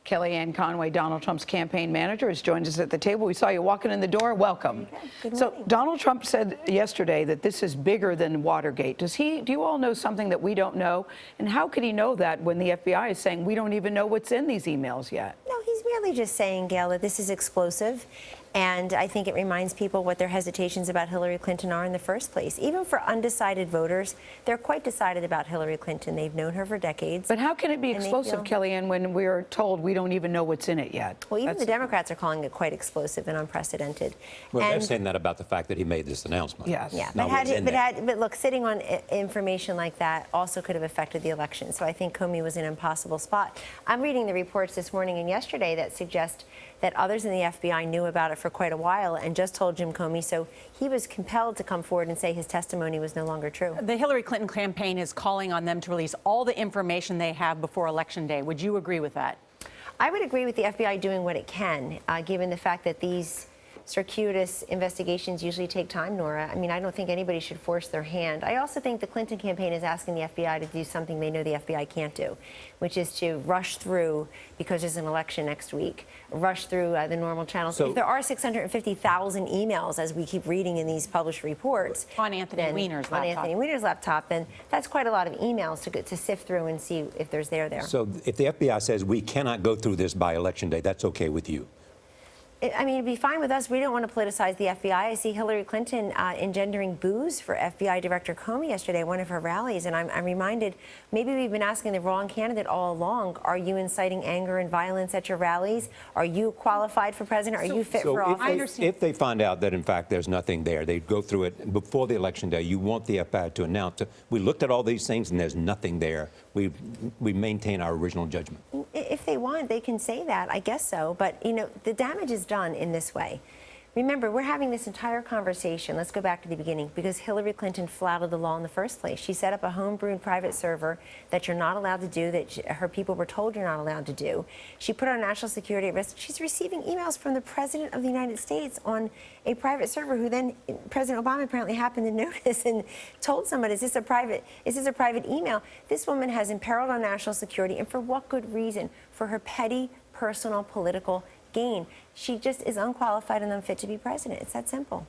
Kellyanne Conway, Donald Trump's campaign manager, has joined us at the table. We saw you walking in the door. Welcome. Good so morning. Donald Trump said yesterday that this is bigger than Watergate. Do you all know something that we don't know? And how could he know that when the FBI is saying we don't even know what's in these emails yet? No, he's merely just saying, Gail, that this is explosive. And I think it reminds people what their hesitations about Hillary Clinton are in the first place. Even for undecided voters, they're quite decided about Hillary Clinton. They've known her for decades. But how can it be explosive, Kellyanne, when we're told we don't even know what's in it yet? Well, even the Democrats are calling it quite explosive and unprecedented. Well, they're saying that about the fact that he made this announcement. Yes. Yeah, but look, sitting on information like that also could have affected the election. So I think Comey was in an impossible spot. I'm reading the reports this morning and yesterday that suggest that others in the FBI knew about it for quite a while and just told Jim Comey, so he was compelled to come forward and say his testimony was no longer true. The Hillary Clinton campaign is calling on them to release all the information they have before Election Day. Would you agree with that? I would agree with the FBI doing what it can, given the fact that these circuitous investigations usually take time, Nora. I mean, I don't think anybody should force their hand. I also think the Clinton campaign is asking the FBI to do something they know the FBI can't do, which is to rush through, because there's an election next week, rush through the normal channels. So, if there are 650,000 emails, as we keep reading in these published reports, on Anthony Weiner's laptop, then that's quite a lot of emails to sift through and see if there's there. So if the FBI says we cannot go through this by Election Day, that's okay with you? I mean, it'd be fine with us. We don't want to politicize the FBI. I see Hillary Clinton engendering boos for FBI Director Comey yesterday at one of her rallies, and I'm reminded, maybe we've been asking the wrong candidate all along. Are you inciting anger and violence at your rallies? Are you qualified for president? Are you fit for office? If they find out that, in fact, there's nothing there, they go through it before the Election Day, you want the FBI to announce, we looked at all these things and there's nothing there. We maintain our original judgment. If they want, they can say that. I guess so. But, you know, the damage is done in this way. Remember, we're having this entire conversation, let's go back to the beginning, because Hillary Clinton flouted the law in the first place. She set up a homebrewed private server that you're not allowed to do, that her people were told you're not allowed to do. She put our national security at risk. She's receiving emails from the President of the United States on a private server, who then President Obama apparently happened to notice and told somebody, is this a private email? This woman has imperiled our national security, and for what good reason? For her petty, personal, political gain. She just is unqualified and unfit to be president. It's that simple.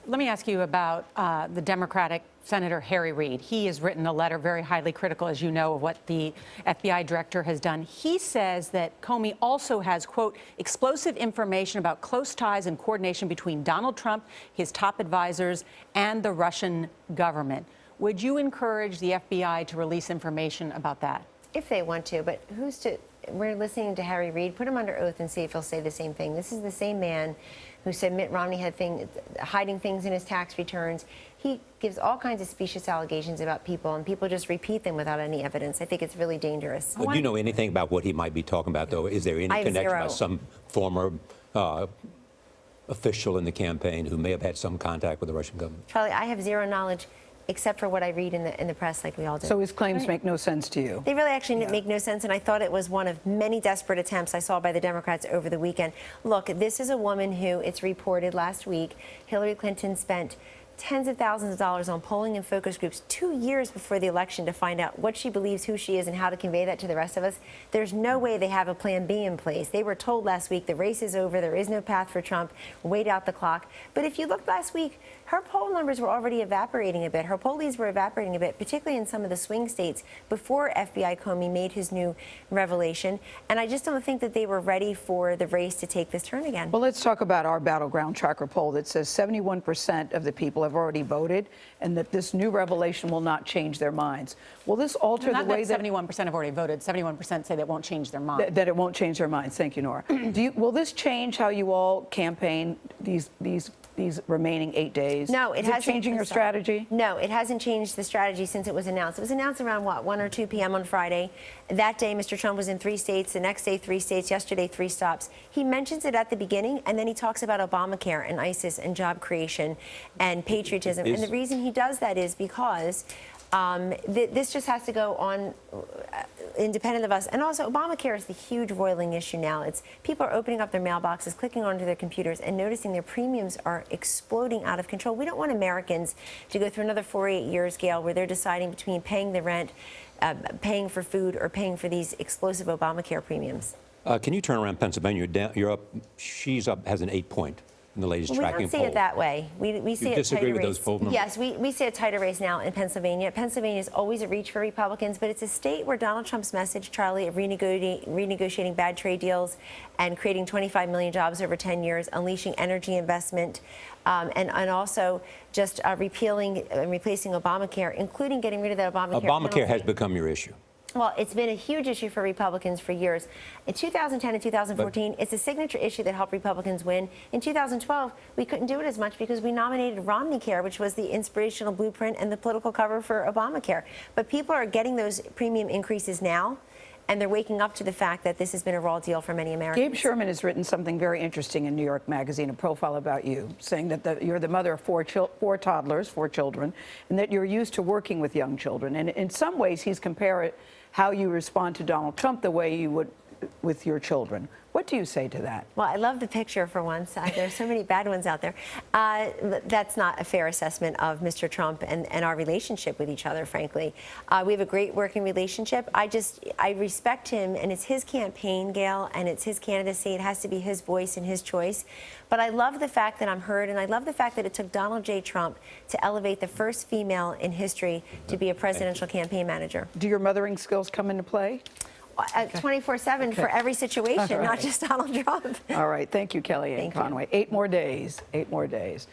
Let me ask you about the Democratic Senator Harry Reid. He has written a letter very highly critical, as you know, of what the FBI director has done. He says that Comey also has, quote, explosive information about close ties and coordination between Donald Trump, his top advisors, and the Russian government. Would you encourage the FBI to release information about that? If they want to, but who's to... We're listening to Harry Reid. Put him under oath and see if he'll say the same thing. This is the same man who said Mitt Romney had hiding things in his tax returns. He gives all kinds of specious allegations about people, and people just repeat them without any evidence. I think it's really dangerous. Do you know anything about what he might be talking about, though? Is there any connection by some former official in the campaign who may have had some contact with the Russian government? Charlie, I have zero knowledge, except for what I read in the press, like we all do. So his claims make no sense to you? They really actually make no sense, and I thought it was one of many desperate attempts I saw by the Democrats over the weekend. Look, this is a woman who, it's reported last week, Hillary Clinton spent tens of thousands of dollars on polling and focus groups 2 years before the election to find out what she believes, who she is, and how to convey that to the rest of us. There's no way they have a plan B in place. They were told last week the race is over, there is no path for Trump, wait out the clock. But if you looked last week, her poll numbers were already evaporating a bit. Her poll leads were evaporating a bit, particularly in some of the swing states before FBI Comey made his new revelation. And I just don't think that they were ready for the race to take this turn again. Well, let's talk about our Battleground Tracker poll that says 71% of the people have already voted, and that this new revelation will not change their minds. Will this alter the way that 71% have already voted? 71% say that won't change their minds. That it won't change their minds. Thank you, Nora. Will this change how you all campaign these remaining 8 days? No, it hasn't. Is it changing your strategy? No, it hasn't changed the strategy since it was announced. It was announced around, what, 1 or 2 p.m. on Friday. That day, Mr. Trump was in 3 states. The next day, 3 states. Yesterday, 3 stops. He mentions it at the beginning, and then he talks about Obamacare and ISIS and job creation and patriotism. And the reason he does that is because this just has to go on independent of us. And also, Obamacare is the huge roiling issue now. It's people are opening up their mailboxes, clicking onto their computers, and noticing their premiums are exploding out of control. We don't want Americans to go through another 4 or 8 years, Gail, where they're deciding between paying the rent, paying for food, or paying for these explosive Obamacare premiums. Can you turn around Pennsylvania? You're up. She's up. Has an 8-point in the latest We tracking don't see poll. it that way. We see You it disagree tighter with those race. poll numbers? Yes, we see a tighter race now in Pennsylvania. Pennsylvania is always a reach for Republicans, but it's a state where Donald Trump's message, Charlie, of renegotiating bad trade deals and creating 25 million jobs over 10 years, unleashing energy investment, and also just repealing and replacing Obamacare, including getting rid of that Obamacare Obamacare has penalty. become your issue. Well, it's been a huge issue for Republicans for years. In 2010 and 2014, it's a signature issue that helped Republicans win. In 2012, we couldn't do it as much because we nominated Romney Care, which was the inspirational blueprint and the political cover for Obamacare. But people are getting those premium increases now, and they're waking up to the fact that this has been a raw deal for many Americans. Gabe Sherman has written something very interesting in New York Magazine, a profile about you, saying that you're the mother of four toddlers, 4 children, and that you're used to working with young children. And in some ways, he's compared how you respond to Donald Trump the way you would with your children. What do you say to that? Well, I love the picture for once. There's so many bad ones out there. That's not a fair assessment of Mr. Trump and our relationship with each other, frankly. We have a great working relationship. I respect him, and it's his campaign, Gail, and it's his candidacy. It has to be his voice and his choice. But I love the fact that I'm heard, and I love the fact that it took Donald J. Trump to elevate the first female in history to be a presidential campaign manager. Do your mothering skills come into play? 24/7 for every situation, not just Donald Trump. All right. Thank you, Kellyanne Thank you. Conway. 8 more days. 8 more days.